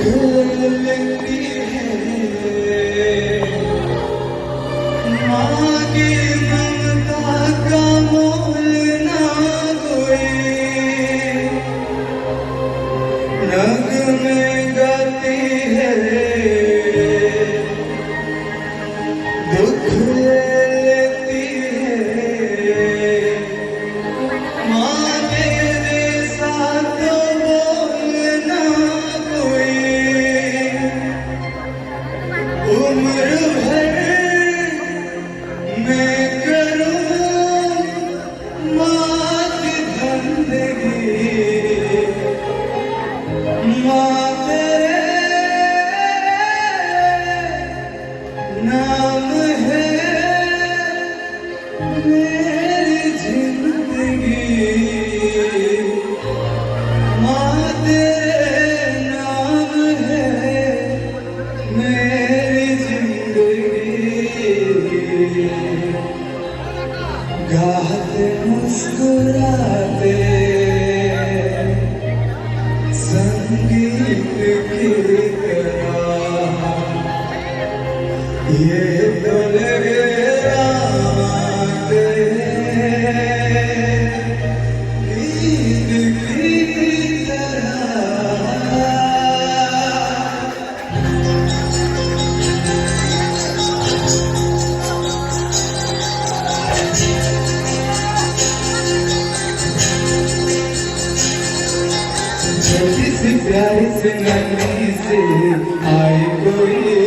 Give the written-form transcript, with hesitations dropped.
लगती है माँ की ममता का मोल ना कोई नगमे गाती है दुख लेती है माँ तेरे साथ बोलना कोई उम्र भर मैं करूँ माँ की बंदगी माँ तेरे नाम है मेरी जिंदगी माँ तेरे नाम है मेरी जिंदगी गाते मुस्कुराते संगीत की तरह ये तो लगे रात ईद की तरह छोटी सी प्यारी से नन्ही से आई कोई